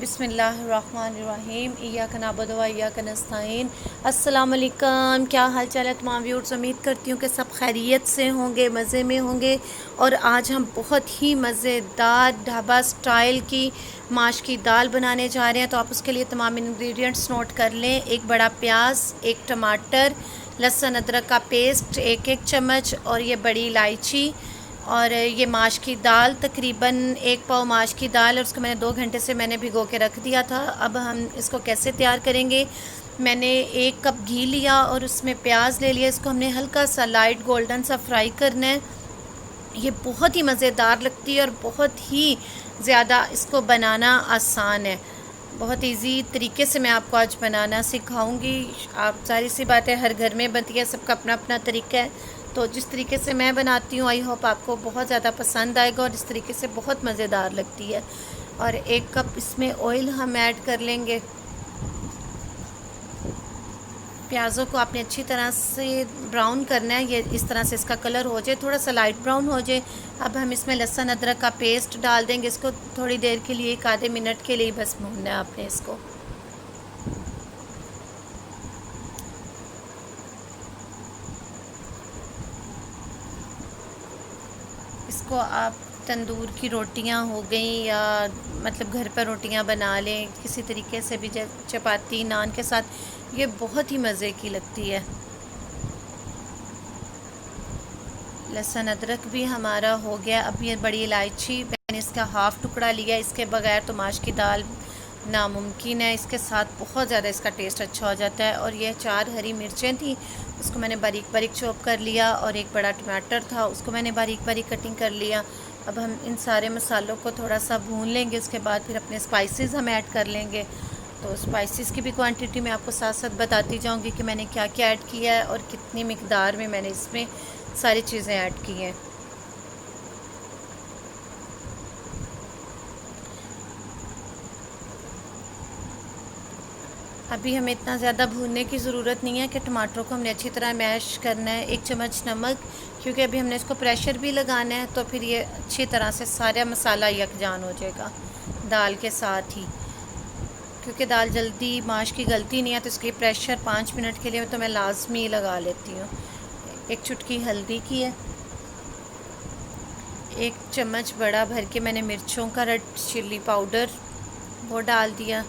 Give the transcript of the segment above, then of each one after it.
बिस्मिल्लाहिर्रहमानिर्रहीम इय्याका नअबुदु व इय्याका नस्तईन। अस्सलाम वालेकुम। क्या हाल चाल है तमाम व्यूअर्स। उम्मीद करती हूँ कि सब खैरियत से होंगे, मज़े में होंगे। और आज हम बहुत ही मज़ेदार ढाबा स्टाइल की माश की दाल बनाने जा रहे हैं। तो आप उसके लिए तमाम इंग्रेडिएंट्स नोट कर लें। एक बड़ा प्याज, एक टमाटर, लहसुन अदरक का पेस्ट एक एक चम्मच, और ये बड़ी इलायची, और ये माश की दाल तकरीबन 1 पाव माश की दाल, और उसको मैंने 2 घंटे से भिगो के रख दिया था। अब हम इसको कैसे तैयार करेंगे। मैंने 1 कप घी लिया और उसमें प्याज ले लिया। इसको हमने हल्का सा लाइट गोल्डन सा फ्राई करना है। ये बहुत ही मज़ेदार लगती है और बहुत ही ज़्यादा इसको बनाना आसान है। बहुत इजी तरीके से मैं आपको आज बनाना सिखाऊंगी। आप सारी सी बातें हर घर में बनती है, सबका अपना अपना तरीका है। तो जिस तरीके से मैं बनाती हूँ आई होप आपको बहुत ज़्यादा पसंद आएगा, और इस तरीके से बहुत मज़ेदार लगती है। और 1 कप इसमें ऑयल हम ऐड कर लेंगे। प्याज़ों को आपने अच्छी तरह से ब्राउन करना है। ये इस तरह से इसका कलर हो जाए, थोड़ा सा लाइट ब्राउन हो जाए। अब हम इसमें लहसुन अदरक का पेस्ट डाल देंगे। इसको थोड़ी देर के लिए, 1 आधे मिनट के लिए बस भूनना है आपने इसको। इसको आप तंदूर की रोटियां हो गई, या मतलब घर पर रोटियां बना लें किसी तरीके से भी, चपाती नान के साथ ये बहुत ही मज़े की लगती है। लहसुन अदरक भी हमारा हो गया। अब ये बड़ी इलायची मैंने इसका हाफ़ टुकड़ा लिया। इसके बगैर तो माश की दाल नामुमकिन है। इसके साथ बहुत ज़्यादा इसका टेस्ट अच्छा हो जाता है। और ये 4 हरी मिर्चें थी, उसको मैंने बारीक बारीक चॉप कर लिया। और एक बड़ा टमाटर था, उसको मैंने बारीक बारीक कटिंग कर लिया। अब हम इन सारे मसालों को थोड़ा सा भून लेंगे। उसके बाद फिर अपने स्पाइसेस हम ऐड कर लेंगे। तो स्पाइसेस की भी क्वांटिटी मैं आपको साथ साथ बताती जाऊंगी कि मैंने क्या क्या ऐड किया है और कितनी मिकदार में मैंने इसमें सारी चीज़ें ऐड की हैं। अभी हमें इतना ज़्यादा भूनने की ज़रूरत नहीं है कि टमाटरों को हमने अच्छी तरह मैश करना है। 1 चम्मच नमक, क्योंकि अभी हमने इसको प्रेशर भी लगाना है, तो फिर ये अच्छी तरह से सारा मसाला यकजान हो जाएगा दाल के साथ ही। क्योंकि दाल जल्दी माश की गलती नहीं है, तो इसके प्रेशर 5 मिनट के लिए तो मैं लाजमी लगा लेती हूँ। 1 चुटकी हल्दी की है। 1 चम्मच बड़ा भर के मैंने मिर्चों का रेड चिल्ली पाउडर वो डाल दिया।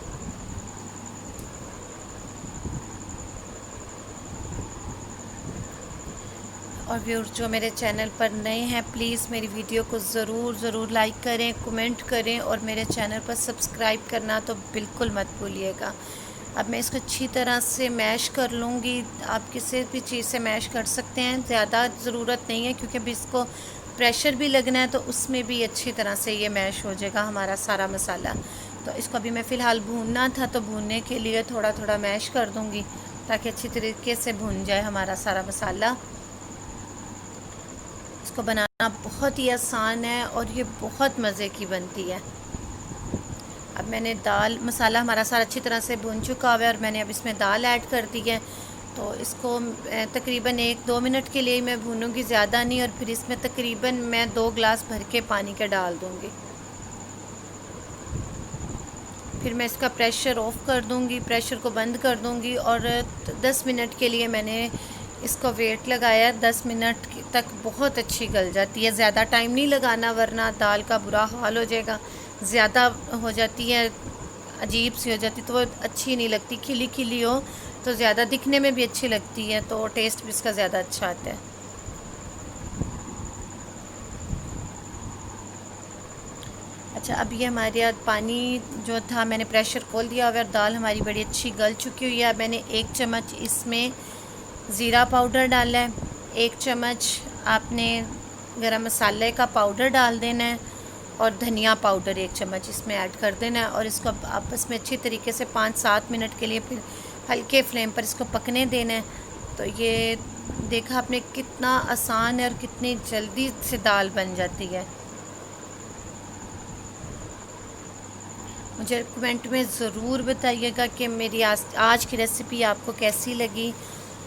और व्यूअर्स जो मेरे चैनल पर नए हैं, प्लीज़ मेरी वीडियो को ज़रूर लाइक करें, कमेंट करें, और मेरे चैनल पर सब्सक्राइब करना तो बिल्कुल मत भूलिएगा। अब मैं इसको अच्छी तरह से मैश कर लूँगी। आप किसी भी चीज़ से मैश कर सकते हैं, ज़्यादा ज़रूरत नहीं है, क्योंकि अभी इसको प्रेशर भी लगना है, तो उसमें भी अच्छी तरह से ये मैश हो जाएगा हमारा सारा मसाला। तो इसको अभी मैं फ़िलहाल भूनना था, तो भूनने के लिए थोड़ा थोड़ा मैश कर दूँगी, ताकि अच्छी तरीके से भून जाए हमारा सारा मसाला। इसको बनाना बहुत ही आसान है और ये बहुत मज़े की बनती है। अब मैंने दाल मसाला हमारा सारा अच्छी तरह से भून चुका हुआ है, और मैंने अब इसमें दाल ऐड कर दी है। तो इसको तकरीबन 1-2 मिनट के लिए मैं भूनूंगी, ज़्यादा नहीं। और फिर इसमें तकरीबन मैं 2 गिलास भर के पानी के डाल दूँगी। फिर मैं इसका प्रेशर ऑफ़ कर दूँगी, प्रेशर को बंद कर दूँगी, और 10 मिनट के लिए मैंने इसको वेट लगाया। 10 मिनट तक बहुत अच्छी गल जाती है। ज़्यादा टाइम नहीं लगाना, वरना दाल का बुरा हाल हो जाएगा। ज़्यादा हो जाती है, अजीब सी हो जाती, तो वो अच्छी नहीं लगती। खिली खिली हो तो ज़्यादा दिखने में भी अच्छी लगती है, तो टेस्ट भी इसका ज़्यादा अच्छा आता है। अच्छा, अब ये हमारे पानी जो था मैंने प्रेशर खोल दिया, और दाल हमारी बड़ी अच्छी गल चुकी हुई है। मैंने 1 चम्मच इसमें ज़ीरा पाउडर डाला है। 1 चम्मच आपने गरम मसाले का पाउडर डाल देना है, और धनिया पाउडर 1 चम्मच इसमें ऐड कर देना है। और इसको आपस में अच्छी तरीके से 5-7 मिनट के लिए फिर हल्के फ्लेम पर इसको पकने देना है। तो ये देखा आपने कितना आसान है और कितनी जल्दी से दाल बन जाती है। मुझे कमेंट में ज़रूर बताइएगा कि मेरी आज की रेसिपी आपको कैसी लगी।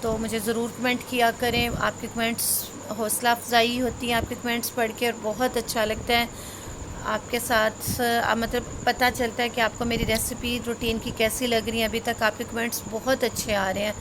तो मुझे ज़रूर कमेंट किया करें। आपके कमेंट्स हौसला अफजाई होती है, आपके कमेंट्स पढ़ के, और बहुत अच्छा लगता है। आपके साथ मतलब पता चलता है कि आपको मेरी रेसिपी रूटीन की कैसी लग रही है। अभी तक आपके कमेंट्स बहुत अच्छे आ रहे हैं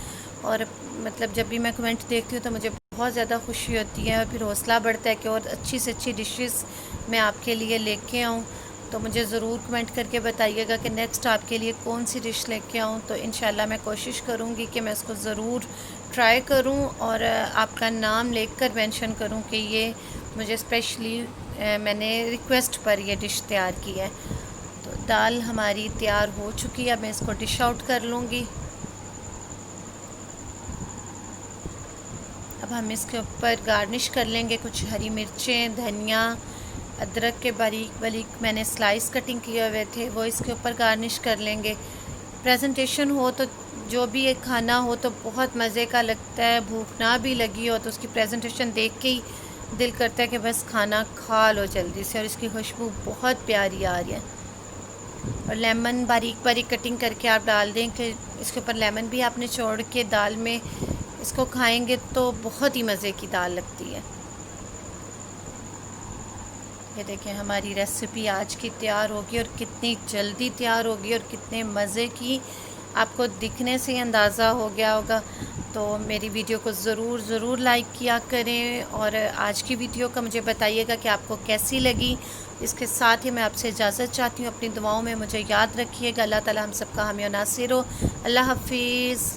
और मतलब जब भी मैं कमेंट देखती हूँ तो मुझे बहुत ज़्यादा खुशी होती है और फिर हौसला बढ़ता है कि और अच्छी से अच्छी डिशेस मैं आपके लिए लेके आऊँ। तो मुझे ज़रूर कमेंट करके बताइएगा कि नेक्स्ट आपके लिए कौन सी डिश लेके आऊँ। तो इंशाल्लाह मैं कोशिश करूँगी कि मैं इसको ज़रूर ट्राई करूँ और आपका नाम लेकर मेंशन करूँ कि ये मुझे स्पेशली मैंने रिक्वेस्ट पर ये डिश तैयार की है। तो दाल हमारी तैयार हो चुकी है, अब मैं इसको डिश आउट कर लूँगी। अब हम इसके ऊपर गार्निश कर लेंगे कुछ हरी मिर्चें, धनिया, अदरक के बारीक बारीक मैंने स्लाइस कटिंग किए हुए थे वो इसके ऊपर गार्निश कर लेंगे। प्रेजेंटेशन हो तो जो भी एक खाना हो तो बहुत मज़े का लगता है। भूख ना भी लगी हो तो उसकी प्रेजेंटेशन देख के ही दिल करता है कि बस खाना खा लो जल्दी से। और इसकी खुशबू बहुत प्यारी आ रही है। और लेमन बारीक बारीक कटिंग करके आप डाल दें कि इसके ऊपर लेमन भी आपने छोड़ के दाल में इसको खाएंगे तो बहुत ही मज़े की दाल लगती है। ये देखें हमारी रेसिपी आज की तैयार होगी और कितनी जल्दी तैयार होगी और कितने मज़े की, आपको दिखने से ही अंदाज़ा हो गया होगा। तो मेरी वीडियो को ज़रूर लाइक किया करें और आज की वीडियो का मुझे बताइएगा कि आपको कैसी लगी। इसके साथ ही मैं आपसे इजाज़त चाहती हूँ। अपनी दुआओं में मुझे याद रखिएगा। अल्लाह ताला हम सबका हामी और नासिर हो। अल्लाह हाफिज़।